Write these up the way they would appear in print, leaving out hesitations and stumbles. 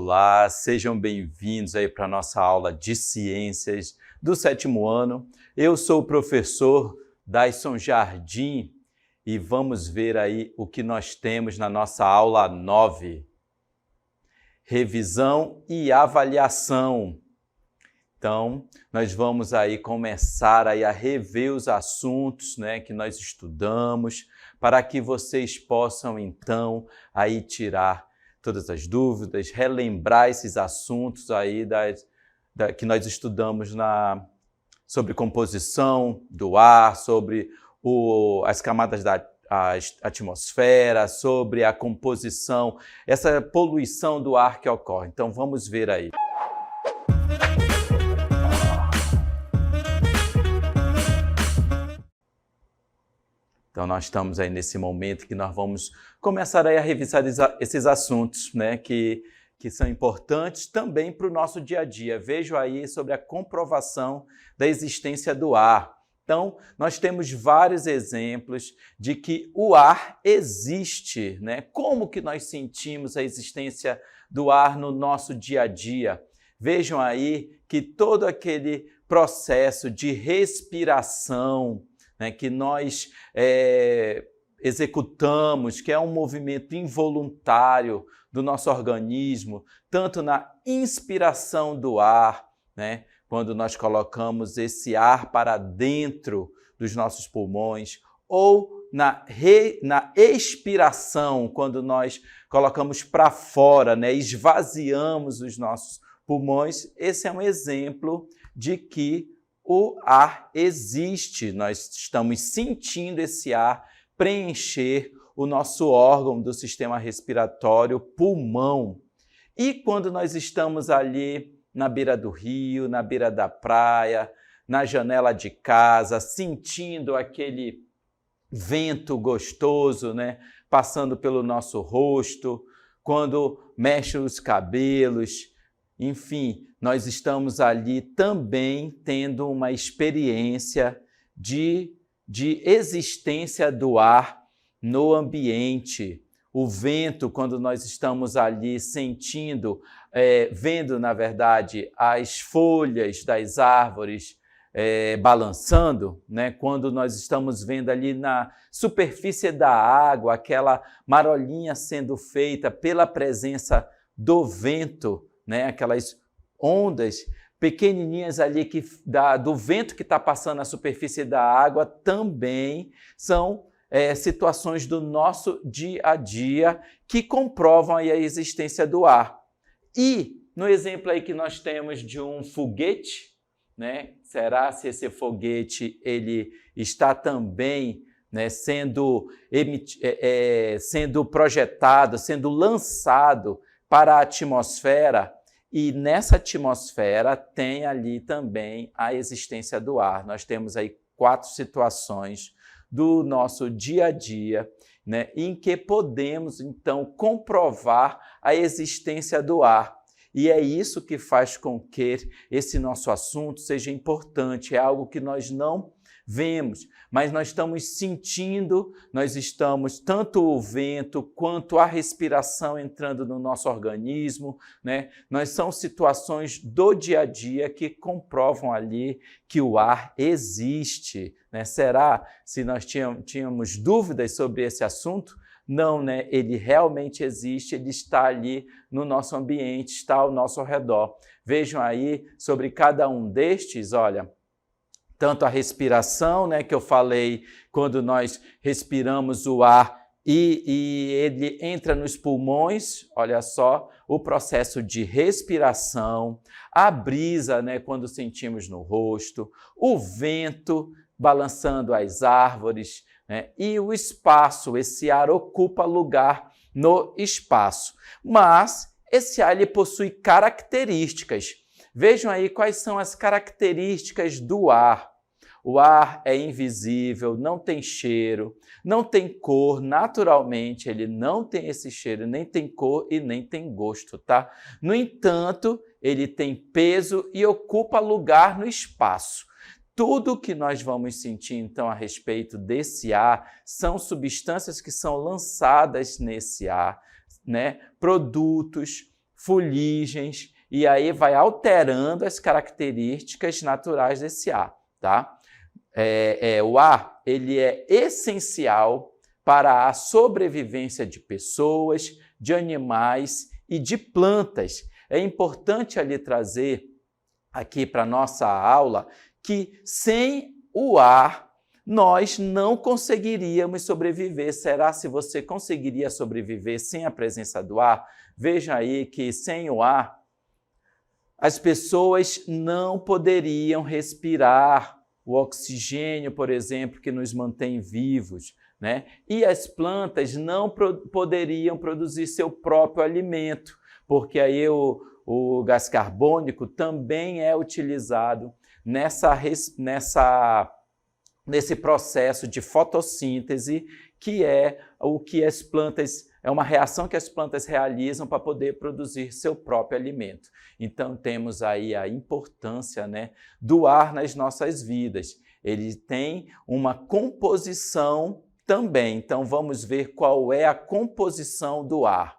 Olá, sejam bem-vindos aí para a nossa aula de ciências do 7º ano. Eu sou o professor Daisson Jardim e vamos ver aí o que nós temos na nossa aula 9. Revisão e avaliação. Então, nós vamos aí começar aí a rever os assuntos, né, que nós estudamos, para que vocês possam então aí tirar todas as dúvidas, relembrar esses assuntos aí que nós estudamos sobre composição do ar, sobre as camadas da atmosfera, sobre a composição, essa poluição do ar que ocorre. Então vamos ver aí. Então, nós estamos aí nesse momento que nós vamos começar aí a revisar esses assuntos, né, que são importantes também para o nosso dia a dia. Vejo aí sobre a comprovação da existência do ar. Então, nós temos vários exemplos de que o ar existe, né? Como que nós sentimos a existência do ar no nosso dia a dia? Vejam aí que todo aquele processo de respiração, né, que nós executamos, que é um movimento involuntário do nosso organismo, tanto na inspiração do ar, né, quando nós colocamos esse ar para dentro dos nossos pulmões, ou na expiração, quando nós colocamos para fora, né, esvaziamos os nossos pulmões. Esse é um exemplo de que o ar existe, nós estamos sentindo esse ar preencher o nosso órgão do sistema respiratório, pulmão. E quando nós estamos ali na beira do rio, na beira da praia, na janela de casa, sentindo aquele vento gostoso, né, passando pelo nosso rosto, quando mexe os cabelos, enfim, nós estamos ali também tendo uma experiência de existência do ar no ambiente. O vento, quando nós estamos ali sentindo, vendo, na verdade, as folhas das árvores balançando, né? Quando nós estamos vendo ali na superfície da água, aquela marolinha sendo feita pela presença do vento, né, aquelas ondas pequenininhas ali do vento que está passando na superfície da água, também são situações do nosso dia a dia que comprovam aí a existência do ar. E no exemplo aí que nós temos de um foguete, né, será se esse foguete ele está também, né, sendo projetado, sendo lançado para a atmosfera, e nessa atmosfera tem ali também a existência do ar. Nós temos aí 4 situações do nosso dia a dia, né, em que podemos, então, comprovar a existência do ar. E é isso que faz com que esse nosso assunto seja importante, é algo que nós não vemos, mas nós estamos sentindo, nós estamos tanto o vento quanto a respiração entrando no nosso organismo, né? São situações do dia a dia que comprovam ali que o ar existe, né? Será se nós tínhamos dúvidas sobre esse assunto? Não, né? Ele realmente existe, ele está ali no nosso ambiente, está ao nosso redor. Vejam aí sobre cada um destes, olha, tanto a respiração, né, que eu falei, quando nós respiramos o ar e ele entra nos pulmões, olha só, o processo de respiração, a brisa, né, quando sentimos no rosto, o vento balançando as árvores, né, e o espaço, esse ar ocupa lugar no espaço. Mas esse ar ele possui características. Vejam aí quais são as características do ar. O ar é invisível, não tem cheiro, não tem cor, naturalmente ele não tem esse cheiro, nem tem cor e nem tem gosto, tá? No entanto, ele tem peso e ocupa lugar no espaço. Tudo que nós vamos sentir, então, a respeito desse ar são substâncias que são lançadas nesse ar, né? Produtos, fuligens, e aí vai alterando as características naturais desse ar, tá? O ar, ele é essencial para a sobrevivência de pessoas, de animais e de plantas. É importante ali trazer aqui para a nossa aula que sem o ar nós não conseguiríamos sobreviver. Será se você conseguiria sobreviver sem a presença do ar? Veja aí que sem o ar as pessoas não poderiam respirar o oxigênio, por exemplo, que nos mantém vivos, né? E as plantas não poderiam produzir seu próprio alimento, porque aí o gás carbônico também é utilizado nesse processo de fotossíntese, que é o que as plantas, é uma reação que as plantas realizam para poder produzir seu próprio alimento. Então, temos aí a importância, né, do ar nas nossas vidas. Ele tem uma composição também. Então, vamos ver qual é a composição do ar.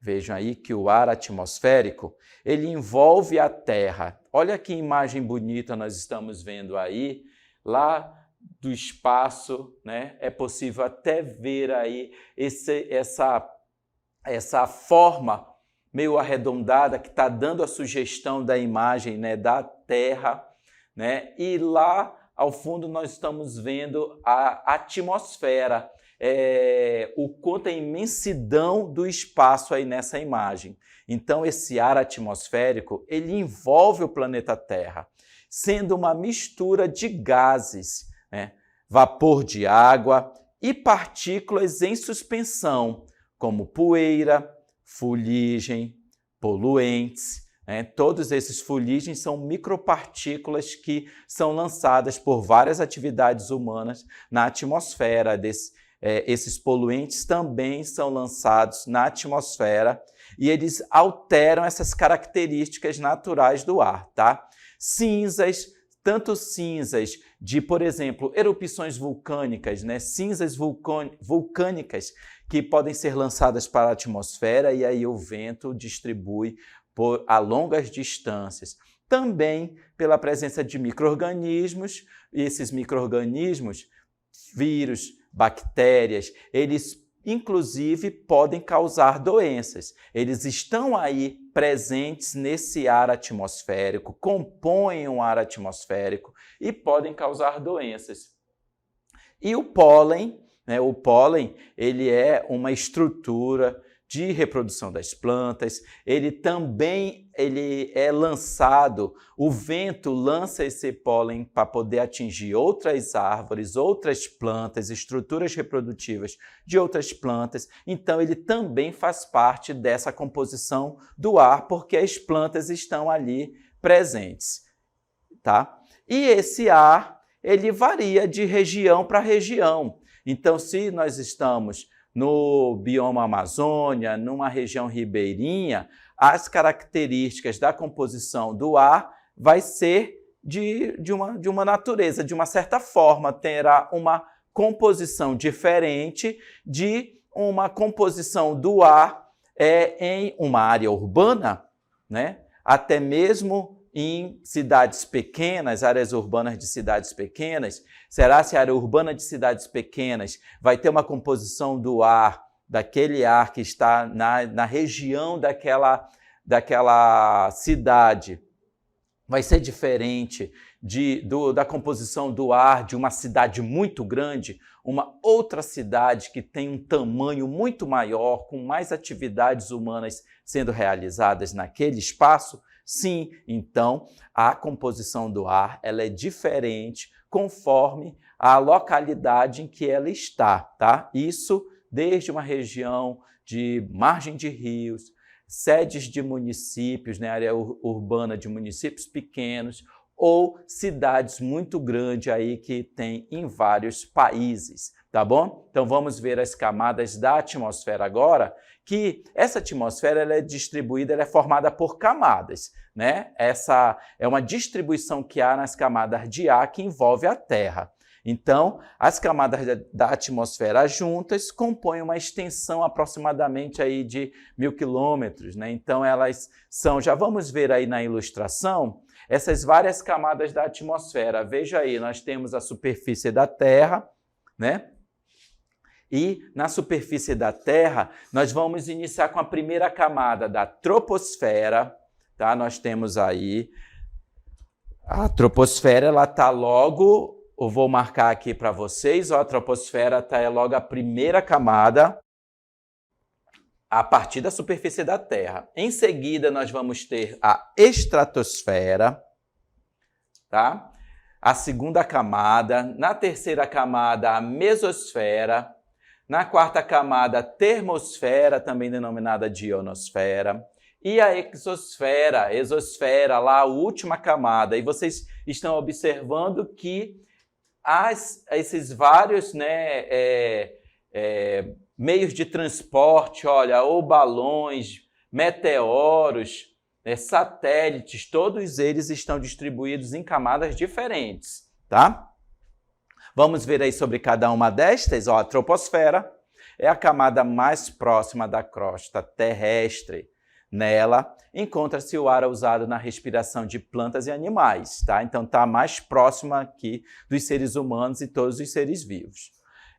Vejam aí que o ar atmosférico, ele envolve a Terra. Olha que imagem bonita nós estamos vendo aí, lá do espaço, né? É possível até ver aí essa forma meio arredondada que está dando a sugestão da imagem, né, da Terra, né? E lá ao fundo nós estamos vendo a atmosfera, o quanto a imensidão do espaço aí nessa imagem. Então esse ar atmosférico, ele envolve o planeta Terra, sendo uma mistura de gases, né? Vapor de água e partículas em suspensão, como poeira, fuligem, poluentes. Todos esses fuligens são micropartículas que são lançadas por várias atividades humanas na atmosfera. Esses poluentes também são lançados na atmosfera e eles alteram essas características naturais do ar, tá? Cinzas, tanto cinzas de, por exemplo, erupções vulcânicas, né? Cinzas vulcânicas que podem ser lançadas para a atmosfera e aí o vento distribui a longas distâncias. Também pela presença de micro-organismos, e esses micro-organismos, vírus, bactérias, eles inclusive podem causar doenças. Eles estão aí presentes nesse ar atmosférico, compõem o ar atmosférico e podem causar doenças. E o pólen, né? O pólen, ele é uma estrutura de reprodução das plantas, ele é lançado, o vento lança esse pólen para poder atingir outras árvores, outras plantas, estruturas reprodutivas de outras plantas, então ele também faz parte dessa composição do ar, porque as plantas estão ali presentes, tá? E esse ar, ele varia de região para região, então se nós estamos no bioma Amazônia, numa região ribeirinha, as características da composição do ar vai ser de uma natureza, de uma certa forma, terá uma composição diferente de uma composição do ar em uma área urbana, né? Até mesmo em cidades pequenas, áreas urbanas de cidades pequenas. Será se a área urbana de cidades pequenas vai ter uma composição do ar, daquele ar que está na região daquela cidade, vai ser diferente da composição do ar de uma cidade muito grande, uma outra cidade que tem um tamanho muito maior, com mais atividades humanas sendo realizadas naquele espaço? Sim, então a composição do ar ela é diferente conforme a localidade em que ela está, tá? Isso desde uma região de margem de rios, sedes de municípios, né, área urbana de municípios pequenos, ou cidades muito grandes aí que tem em vários países, tá bom? Então vamos ver as camadas da atmosfera agora, que essa atmosfera ela é distribuída, ela é formada por camadas, né? Essa é uma distribuição que há nas camadas de ar que envolve a Terra. Então, as camadas da atmosfera juntas compõem uma extensão aproximadamente aí de 1.000 quilômetros, né? Então, elas são, já vamos ver aí na ilustração, essas várias camadas da atmosfera. Veja aí, nós temos a superfície da Terra, né? E na superfície da Terra, nós vamos iniciar com a primeira camada da troposfera, tá? Nós temos aí a troposfera, ela está logo, eu vou marcar aqui para vocês, ó, a troposfera está logo a primeira camada a partir da superfície da Terra. Em seguida, nós vamos ter a estratosfera, tá? A segunda camada, na terceira camada, a mesosfera, na quarta camada, a termosfera, também denominada de ionosfera, e a exosfera, lá a última camada. E vocês estão observando que esses vários, né, meios de transporte, olha, ou balões, meteoros, satélites, todos eles estão distribuídos em camadas diferentes, tá? Vamos ver aí sobre cada uma destas. Ó, a troposfera é a camada mais próxima da crosta terrestre. Nela encontra-se o ar usado na respiração de plantas e animais, tá? Então está mais próxima aqui dos seres humanos e todos os seres vivos.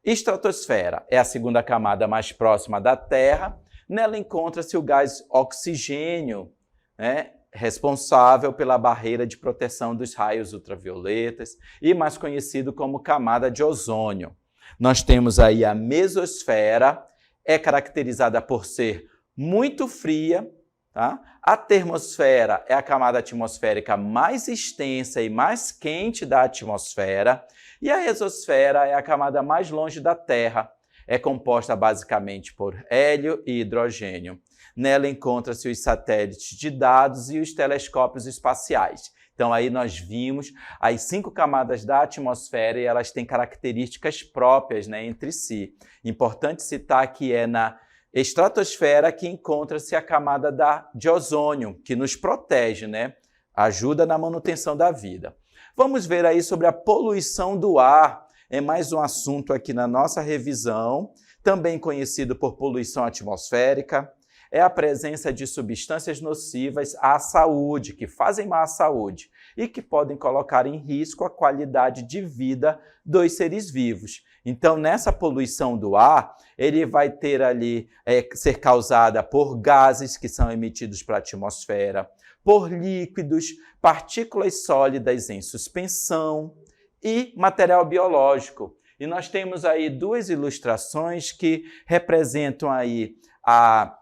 Estratosfera é a segunda camada mais próxima da Terra. Nela encontra-se o gás oxigênio, né, responsável pela barreira de proteção dos raios ultravioletas e mais conhecido como camada de ozônio. Nós temos aí a mesosfera, é caracterizada por ser muito fria, tá? A termosfera é a camada atmosférica mais extensa e mais quente da atmosfera, e a exosfera é a camada mais longe da Terra. É composta basicamente por hélio e hidrogênio. Nela encontram-se os satélites de dados e os telescópios espaciais. Então, aí nós vimos as 5 camadas da atmosfera e elas têm características próprias, né, entre si. Importante citar que é na estratosfera que encontra-se a camada de ozônio, que nos protege, né? Ajuda na manutenção da vida. Vamos ver aí sobre a poluição do ar. É mais um assunto aqui na nossa revisão, também conhecido por poluição atmosférica. É a presença de substâncias nocivas à saúde, que fazem mal à saúde e que podem colocar em risco a qualidade de vida dos seres vivos. Então, nessa poluição do ar, ele vai ter ali, ser causada por gases que são emitidos para a atmosfera, por líquidos, partículas sólidas em suspensão e material biológico. E nós temos aí 2 ilustrações que representam aí a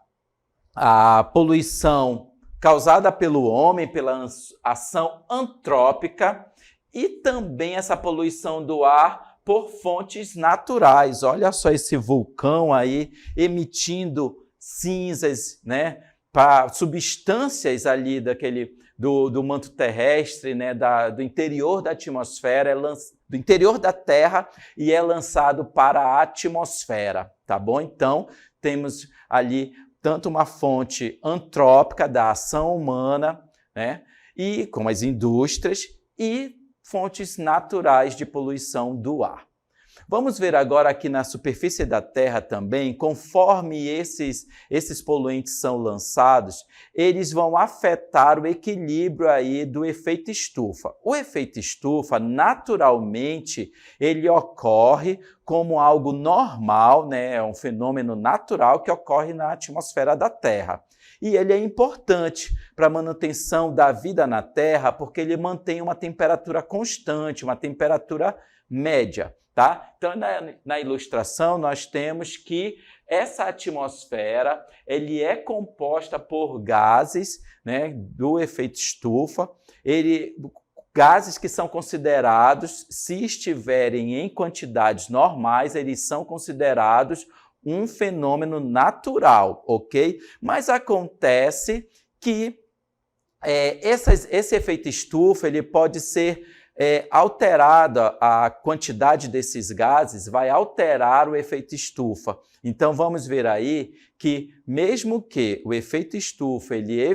poluição causada pelo homem, pela ação antrópica, e também essa poluição do ar por fontes naturais. Olha só esse vulcão aí emitindo cinzas, né, para substâncias ali do manto terrestre, né, do interior da atmosfera, do interior da Terra, e é lançado para a atmosfera, tá bom? Então, temos ali tanto uma fonte antrópica da ação humana, né, e como as indústrias, e fontes naturais de poluição do ar. Vamos ver agora aqui na superfície da Terra também, conforme esses poluentes são lançados, eles vão afetar o equilíbrio aí do efeito estufa. O efeito estufa, naturalmente, ele ocorre como algo normal, né? É um fenômeno natural que ocorre na atmosfera da Terra. E ele é importante para a manutenção da vida na Terra, porque ele mantém uma temperatura constante, uma temperatura média. Tá? Então, na ilustração, nós temos que essa atmosfera ele é composta por gases, né, do efeito estufa, gases que são considerados, se estiverem em quantidades normais, eles são considerados um fenômeno natural, ok? Mas acontece que esse efeito estufa ele pode ser alterada, a quantidade desses gases vai alterar o efeito estufa. Então, vamos ver aí que, mesmo que o efeito estufa ele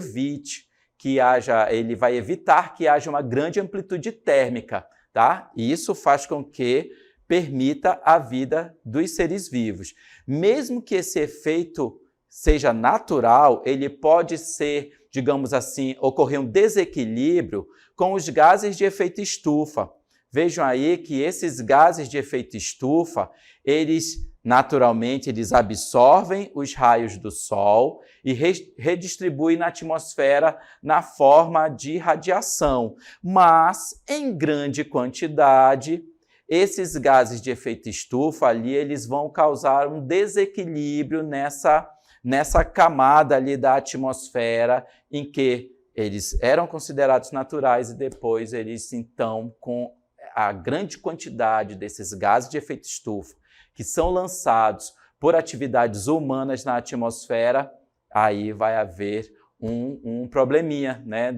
vai evitar que haja uma grande amplitude térmica, tá? E isso faz com que permita a vida dos seres vivos. Mesmo que esse efeito seja natural, ele pode ser, digamos assim, ocorrer um desequilíbrio com os gases de efeito estufa. Vejam aí que esses gases de efeito estufa, eles naturalmente eles absorvem os raios do Sol e redistribuem na atmosfera na forma de radiação. Mas, em grande quantidade, esses gases de efeito estufa ali, eles vão causar um desequilíbrio nessa camada ali da atmosfera em que eles eram considerados naturais e depois eles, então, com a grande quantidade desses gases de efeito estufa que são lançados por atividades humanas na atmosfera, aí vai haver um probleminha, né,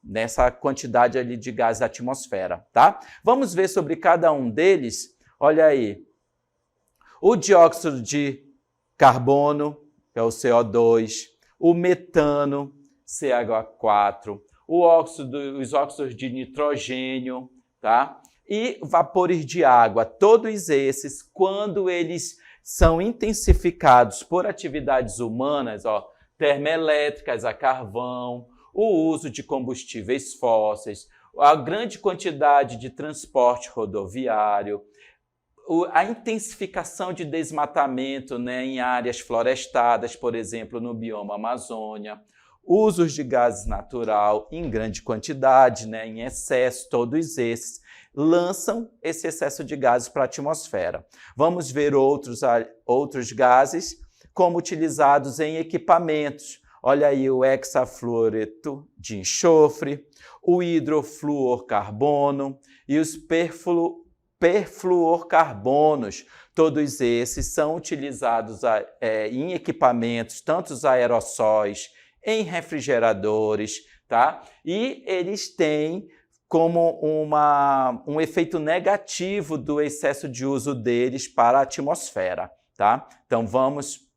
nessa quantidade ali de gases da atmosfera, tá? Vamos ver sobre cada um deles. Olha aí, o dióxido de carbono, que é o CO2, o metano, CH4, os óxidos de nitrogênio, tá? E vapores de água, todos esses, quando eles são intensificados por atividades humanas, termoelétricas a carvão, o uso de combustíveis fósseis, a grande quantidade de transporte rodoviário, a intensificação de desmatamento, né, em áreas florestadas, por exemplo, no bioma Amazônia, usos de gases natural em grande quantidade, né, em excesso, todos esses lançam esse excesso de gases para a atmosfera. Vamos ver outros gases como utilizados em equipamentos. Olha aí o hexafluoreto de enxofre, o hidrofluorcarbono e os perfluorcarbonos. Todos esses são utilizados em equipamentos, tanto os aerossóis, em refrigeradores, tá? E eles têm como um efeito negativo do excesso de uso deles para a atmosfera, tá? Então vamos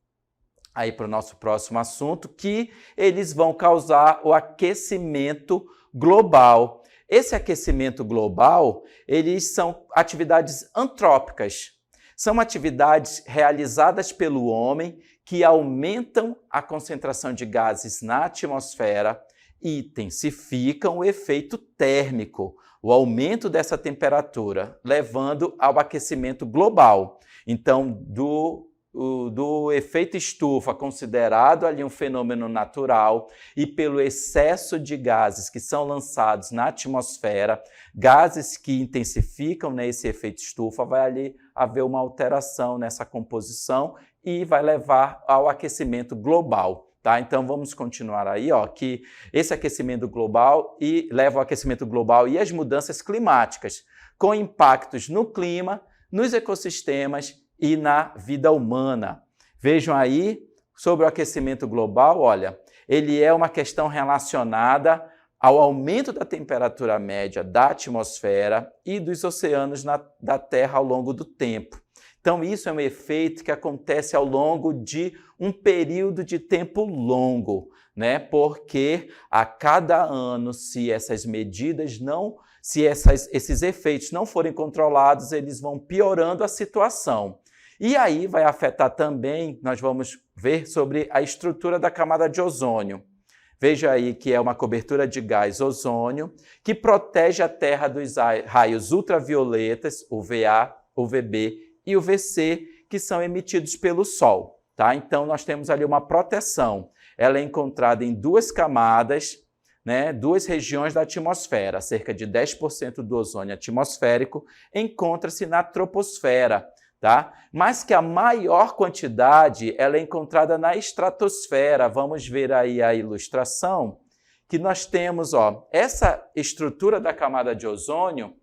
aí para o nosso próximo assunto, que eles vão causar o aquecimento global. Esse aquecimento global, eles são atividades antrópicas. São atividades realizadas pelo homem que aumentam a concentração de gases na atmosfera e intensificam o efeito térmico, o aumento dessa temperatura, levando ao aquecimento global. Então, do efeito estufa, considerado ali um fenômeno natural, e pelo excesso de gases que são lançados na atmosfera, gases que intensificam, né, esse efeito estufa, vai ali haver uma alteração nessa composição e vai levar ao aquecimento global. Tá? Então, vamos continuar aí, que esse aquecimento global leva ao aquecimento global e as mudanças climáticas, com impactos no clima, nos ecossistemas e na vida humana. Vejam aí, sobre o aquecimento global, olha, ele é uma questão relacionada ao aumento da temperatura média da atmosfera e dos oceanos da Terra ao longo do tempo. Então, isso é um efeito que acontece ao longo de um período de tempo longo, né? Porque a cada ano, se essas medidas esses efeitos não forem controlados, eles vão piorando a situação. E aí vai afetar também, nós vamos ver sobre a estrutura da camada de ozônio. Veja aí que é uma cobertura de gás ozônio que protege a Terra dos raios ultravioletas, UVA, UVB e UVC, que são emitidos pelo Sol. Tá? Então, nós temos ali uma proteção. Ela é encontrada em duas camadas, né, duas regiões da atmosfera. Cerca de 10% do ozônio atmosférico encontra-se na troposfera, tá? Mas que a maior quantidade ela é encontrada na estratosfera. Vamos ver aí a ilustração, que nós temos essa estrutura da camada de ozônio.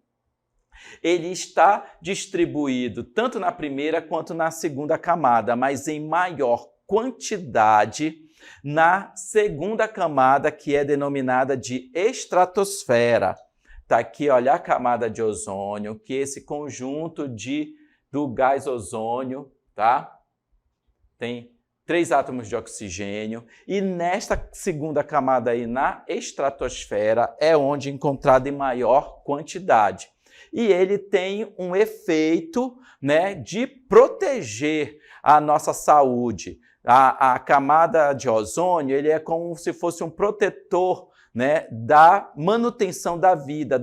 Ele está distribuído tanto na primeira quanto na segunda camada, mas em maior quantidade na segunda camada, que é denominada de estratosfera. Está aqui, olha, a camada de ozônio, que é esse conjunto do gás ozônio, tá? Tem 3 átomos de oxigênio, e nesta segunda camada aí, na estratosfera, é onde é encontrado em maior quantidade. E ele tem um efeito, né, de proteger a nossa saúde. A camada de ozônio, ele é como se fosse um protetor, né, da manutenção da vida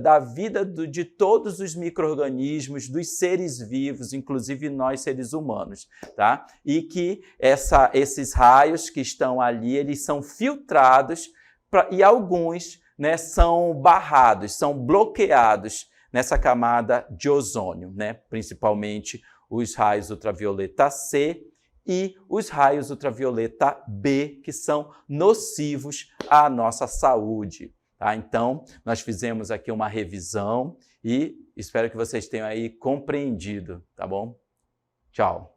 de todos os micro-organismos, dos seres vivos, inclusive nós seres humanos, tá? E que esses raios que estão ali, eles são filtrados e alguns, né, são barrados, são bloqueados nessa camada de ozônio, né? Principalmente os raios ultravioleta C e os raios ultravioleta B, que são nocivos à nossa saúde. Tá? Então, nós fizemos aqui uma revisão e espero que vocês tenham aí compreendido, tá bom? Tchau!